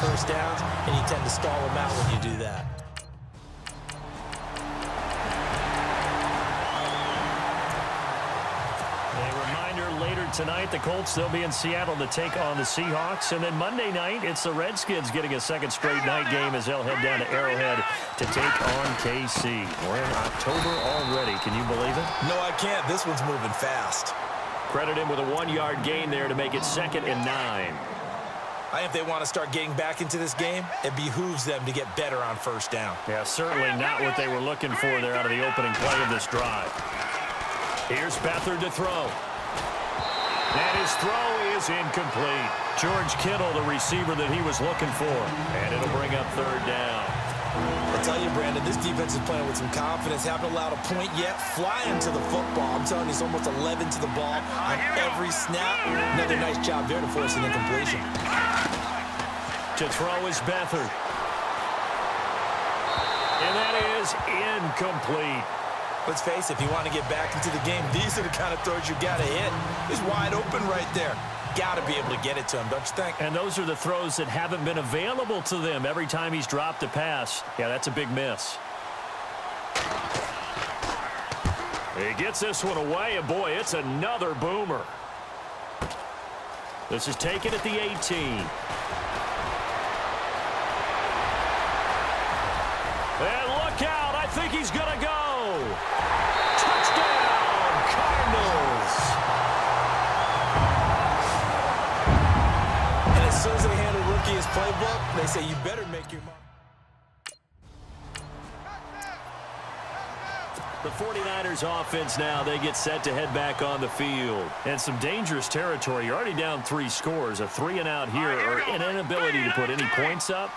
first downs, and you tend to stall them out when you do that. Later tonight, the Colts, they'll be in Seattle to take on the Seahawks. And then Monday night, it's the Redskins getting a second straight night game as they'll head down to Arrowhead to take on KC. We're in October already. Can you believe it? No, I can't. This one's moving fast. Credit him with a 1-yard gain there to make it 2nd and 9. I think if they want to start getting back into this game, it behooves them to get better on first down. Yeah, certainly not what they were looking for there out of the opening play of this drive. Here's Beathard to throw. And his throw is incomplete. George Kittle, the receiver that he was looking for. And it'll bring up 3rd down. I tell you, Brandon, this defense is playing with some confidence. Haven't allowed a point yet. Flying to the football. I'm telling you, it's almost 11 to the ball on every snap. Another nice job there to force an incompletion. To throw is Beathard. And that is incomplete. Let's face it, if you want to get back into the game, these are the kind of throws you got to hit. He's wide open right there. Got to be able to get it to him, don't you think? And those are the throws that haven't been available to them every time he's dropped a pass. Yeah, that's a big miss. He gets this one away, and boy, it's another boomer. This is taken at the 18. And look out, I think he's going to go. Touchdown, Cardinals. And as soon as they hand a rookie his playbook, they say, you better make your mark. The 49ers offense now, they get set to head back on the field. And some dangerous territory. You're already down 3 scores. A 3-and-out here or an inability to put any points up.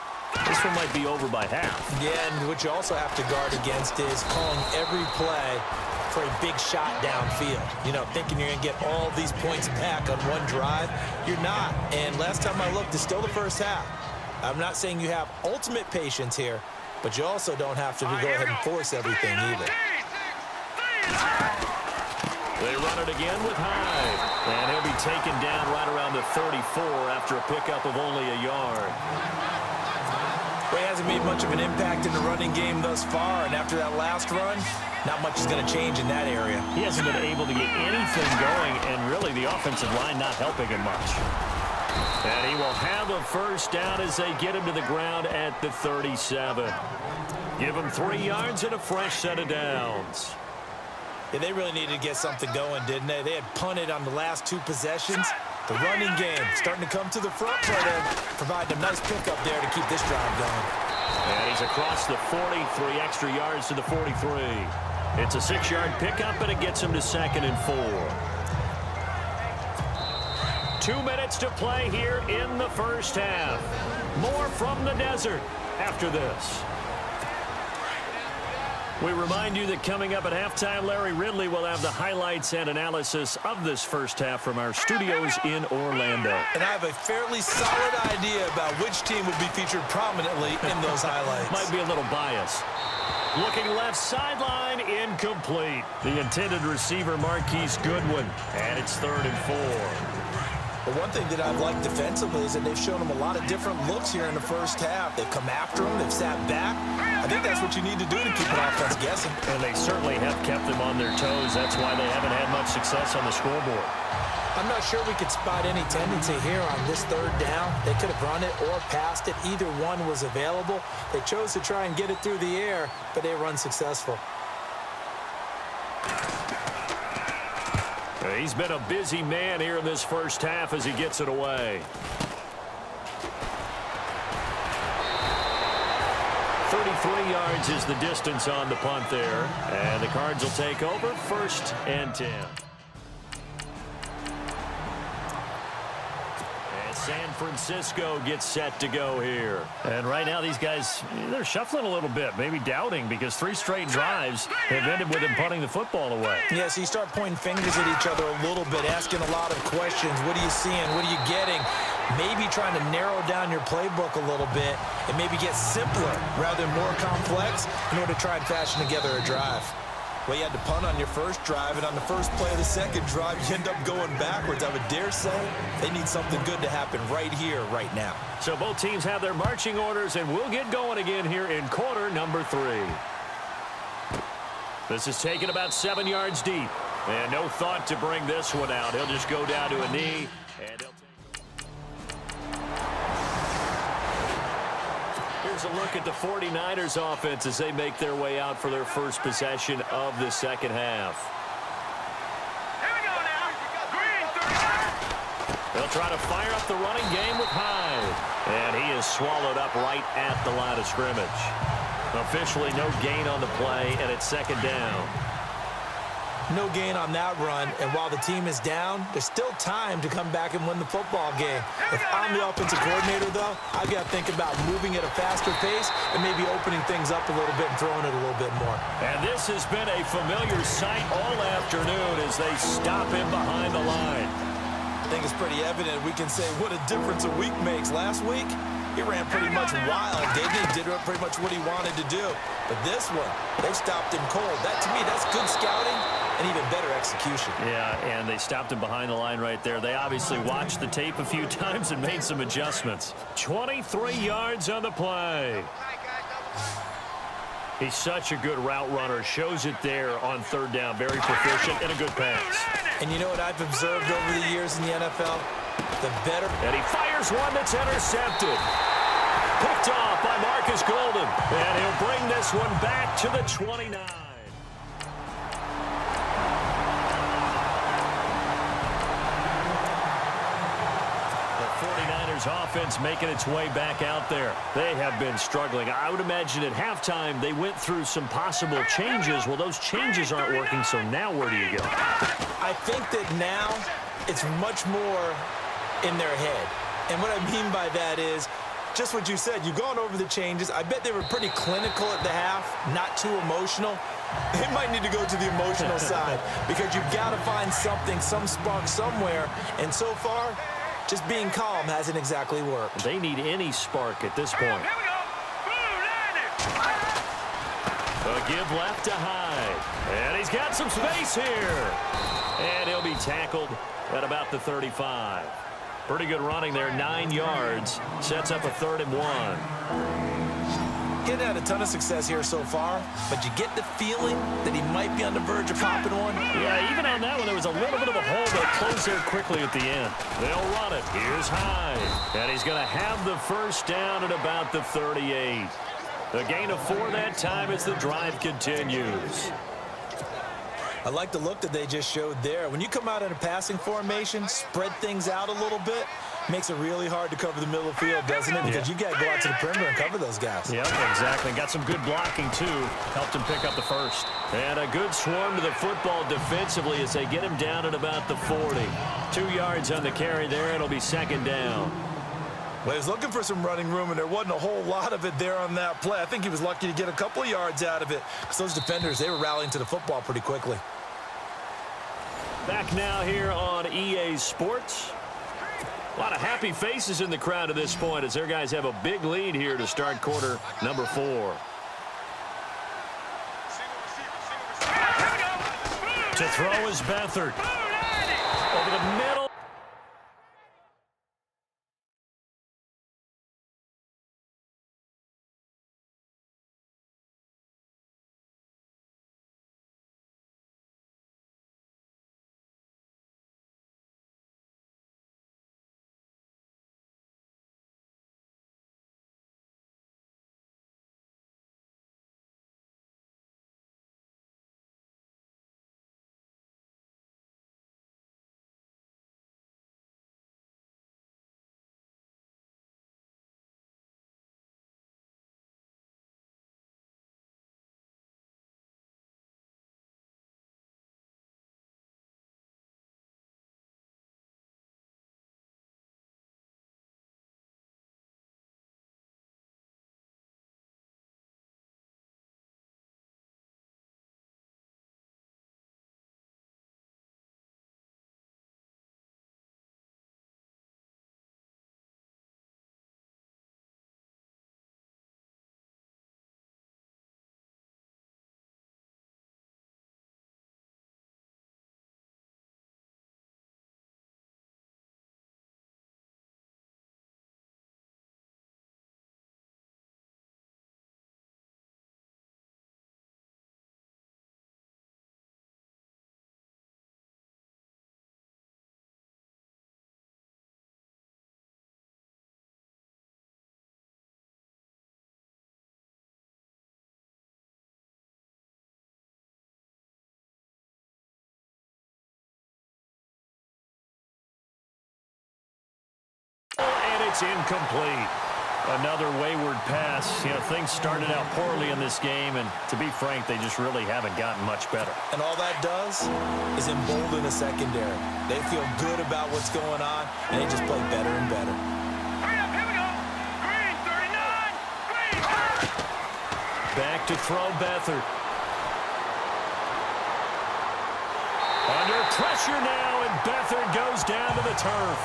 This one might be over by half. Yeah, and what you also have to guard against is calling every play for a big shot downfield. You know, thinking you're going to get all these points back on one drive. You're not. And last time I looked, it's still the first half. I'm not saying you have ultimate patience here, but you also don't have to go ahead and force everything either. They run it again with Hyde. And he'll be taken down right around the 34 after a pickup of only a yard. Well, he hasn't made much of an impact in the running game thus far, and after that last run, not much is going to change in that area. He hasn't been able to get anything going, and really the offensive line not helping him much. And he will have a first down as they get him to the ground at the 37. Give him 3 yards and a fresh set of downs. Yeah, they really needed to get something going, didn't they? They had punted on the last 2 possessions. The running game starting to come to the front for them, providing a nice pickup there to keep this drive going. And he's across the 40, 3 extra yards to the 43. It's a 6-yard pickup, and it gets him to 2nd and 4. 2 minutes to play here in the first half. More from the desert after this. We remind you that coming up at halftime, Larry Ridley will have the highlights and analysis of this first half from our studios in Orlando. And I have a fairly solid idea about which team will be featured prominently in those highlights. Might be a little biased. Looking left sideline, incomplete. The intended receiver, Marquise Goodwin. And it's 3rd and 4. But one thing that I've liked defensively is that they've shown them a lot of different looks here in the first half. They've come after them. They've sat back. I think that's what you need to do to keep an offense guessing. And they certainly have kept them on their toes. That's why they haven't had much success on the scoreboard. I'm not sure we could spot any tendency here on this 3rd down. They could have run it or passed it. Either one was available. They chose to try and get it through the air, but they were unsuccessful. He's been a busy man here in this first half as he gets it away. 33 yards is the distance on the punt there. And the Cards will take over 1st and 10. San Francisco gets set to go here. And right now these guys, they're shuffling a little bit, maybe doubting, because 3 straight drives have ended with them punting the football away. Yeah, so you start pointing fingers at each other a little bit, asking a lot of questions. What are you seeing? What are you getting? Maybe trying to narrow down your playbook a little bit and maybe get simpler rather than more complex in order to try and fashion together a drive. Well, you had to punt on your first drive, and on the first play of the second drive, you end up going backwards. I would dare say they need something good to happen right here, right now. So both teams have their marching orders, and we'll get going again here in quarter number 3. This is taken about 7 yards deep, and no thought to bring this one out. He'll just go down to a knee, and he'll take. Here's a look at the 49ers offense as they make their way out for their first possession of the second half. Here we go now. Green, 35. They'll try to fire up the running game with Hyde. And he is swallowed up right at the line of scrimmage. Officially no gain on the play, and it's second down. No gain on that run, and while the team is down, there's still time to come back and win the football game. If I'm the offensive coordinator, though, I've got to think about moving at a faster pace and maybe opening things up a little bit and throwing it a little bit more. And this has been a familiar sight all afternoon as they stop him behind the line. I think it's pretty evident we can say what a difference a week makes. Last week, he ran pretty much wild, didn't he? Did pretty much what he wanted to do. But this one, they stopped him cold. That, to me, that's good scouting and even better execution. Yeah, and they stopped him behind the line right there. They obviously watched the tape a few times and made some adjustments. 23 yards on the play. He's such a good route runner. Shows it there on third down. Very proficient and a good pass. And you know what I've observed over the years in the NFL? The better. And he fires one that's intercepted. Picked off by Marcus Golden. And he'll bring this one back to the 29. Offense making its way back out there. They have been struggling. I would imagine at halftime they went through some possible changes. Well, those changes aren't working, so now where do you go? I think that now it's much more in their head. And what I mean by that is just what you said. You've gone over the changes. I bet they were pretty clinical at the half, not too emotional. They might need to go to the emotional side because you've got to find something, some spark somewhere. And so far, just being calm hasn't exactly worked. They need any spark at this point. Here we go. A give left to Hyde. And he's got some space here. And he'll be tackled at about the 35. Pretty good running there, 9 yards. Sets up a 3rd and 1. Getting had a ton of success here so far, but you get the feeling that he might be on the verge of popping one. Yeah, even on that one, there was a little bit of a hole, but it closed there quickly at the end. They'll run it. Here's Hyde. And he's going to have the first down at about the 38. A gain of 4 that time as the drive continues. I like the look that they just showed there. When you come out in a passing formation, spread things out a little bit, makes it really hard to cover the middle of the field, doesn't it? Because you got to go out to the perimeter and cover those guys. Yep, exactly. Got some good blocking, too. Helped him pick up the first. And a good swarm to the football defensively as they get him down at about the 40. 2 yards on the carry there. It'll be second down. Well, he was looking for some running room, and there wasn't a whole lot of it there on that play. I think he was lucky to get a couple of yards out of it because those defenders, they were rallying to the football pretty quickly. Back now here on EA Sports. A lot of happy faces in the crowd at this point as their guys have a big lead here to start quarter number 4. To throw is Beathard. Over the middle. and it's incomplete. Another wayward pass. You know, things started out poorly in this game, and to be frank, they just really haven't gotten much better. And all that does is embolden the secondary. They feel good about what's going on, and they just play better and better. Hurry up, here we go. Green, 39. Green. Back to throw Beathard. Under pressure now, and Beathard goes down to the turf.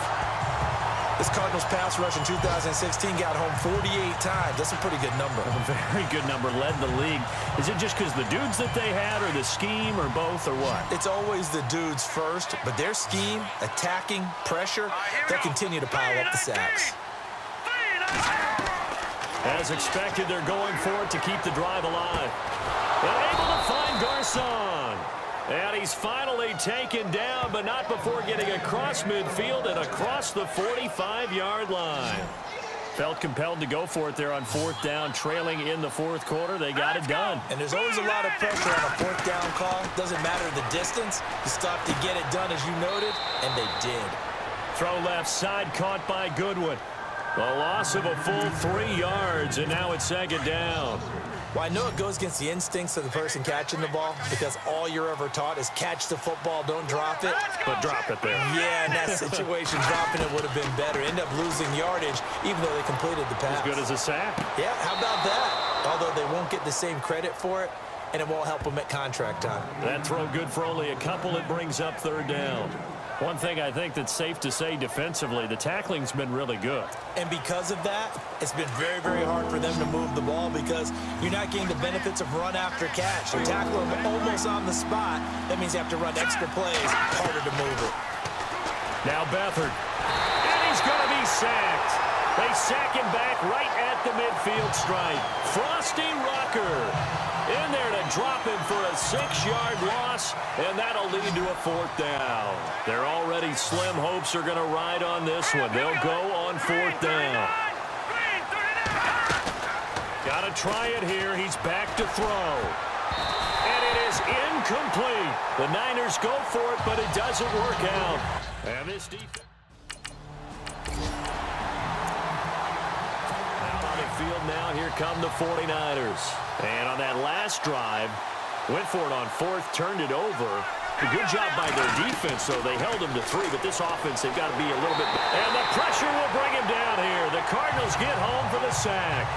This Cardinals pass rush in 2016 got home 48 times. That's a pretty good number. A very good number, led the league. Is it just because the dudes that they had, or the scheme, or both, or what? It's always the dudes first, but their scheme, attacking, pressure, they'll continue to pile up the sacks. As expected, they're going for it to keep the drive alive. And able to find Garcon. And he's finally taken down, but not before getting across midfield and across the 45-yard line. Felt compelled to go for it there on fourth down, trailing in the fourth quarter. They got it done. And there's always a lot of pressure on a fourth down call. Doesn't matter the distance. You stop to get it done, as you noted, and they did. Throw left side, caught by Goodwin. A loss of a full 3 yards, and now it's second down. Well, I know it goes against the instincts of the person catching the ball, because all you're ever taught is catch the football, don't drop it. But drop it there. Yeah, in that situation, dropping it would have been better. End up losing yardage, even though they completed the pass. As good as a sack. Yeah, how about that? Although they won't get the same credit for it, and it won't help them at contract time. That throw good for only a couple. It brings up third down. One thing I think that's safe to say defensively, the tackling's been really good. And because of that, it's been very, very hard for them to move the ball because you're not getting the benefits of run after catch. You tackle them almost on the spot. That means you have to run extra plays, harder to move it. Now Beathard. And he's going to be sacked. They sack him back right at the midfield stripe. Frosty Rucker in there to drop him for a 6-yard loss, and that'll lead to a fourth down. Their already slim hopes are going to ride on this one. They'll go on fourth down. Got to try it here. He's back to throw. And it is incomplete. The Niners go for it, but it doesn't work out. And this defense. Field now, here come the 49ers. And on that last drive, went for it on fourth, turned it over. A good job by their defense, though. They held them to 3, but this offense, they've got to be a little bit. And the pressure will bring him down here. The Cardinals get home for the sack.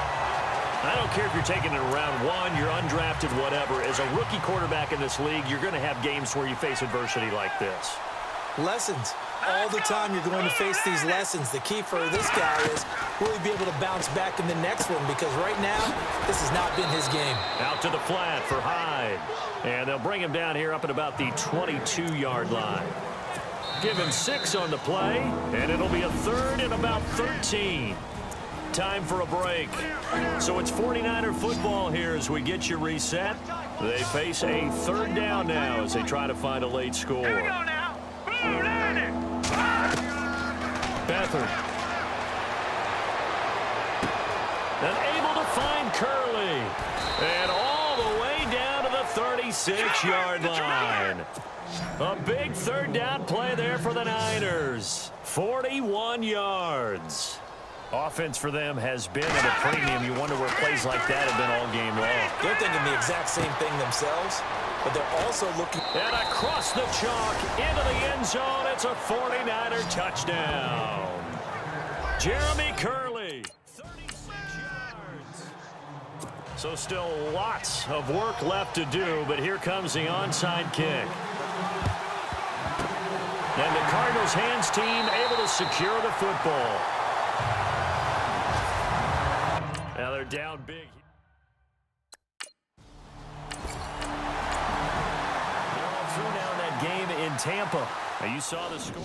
I don't care if you're taking it in round 1, you're undrafted, whatever. As a rookie quarterback in this league, you're going to have games where you face adversity like this. Lessons. All the time you're going to face these lessons. The key for this guy is will he be able to bounce back in the next one, because right now, this has not been his game. Out to the flat for Hyde. And they'll bring him down here up at about the 22-yard line. Give him 6 on the play, and it'll be a third and about 13. Time for a break. So it's 49er football here as we get you reset. They face a third down now as they try to find a late score. Here we go now. Beathard. And able to find Curley. And all the way down to the 36-yard line. A big third down play there for the Niners. 41 yards. Offense for them has been at a premium. You wonder where plays like that have been all game long. They're thinking the exact same thing themselves, but they're also looking. And across the chalk into the end zone. It's a 49er touchdown. Jeremy Curley, 36 yards. So still lots of work left to do, but here comes the onside kick. And the Cardinals hands team able to secure the football. Now they're down big. They're all through now in that game in Tampa. Now you saw the score.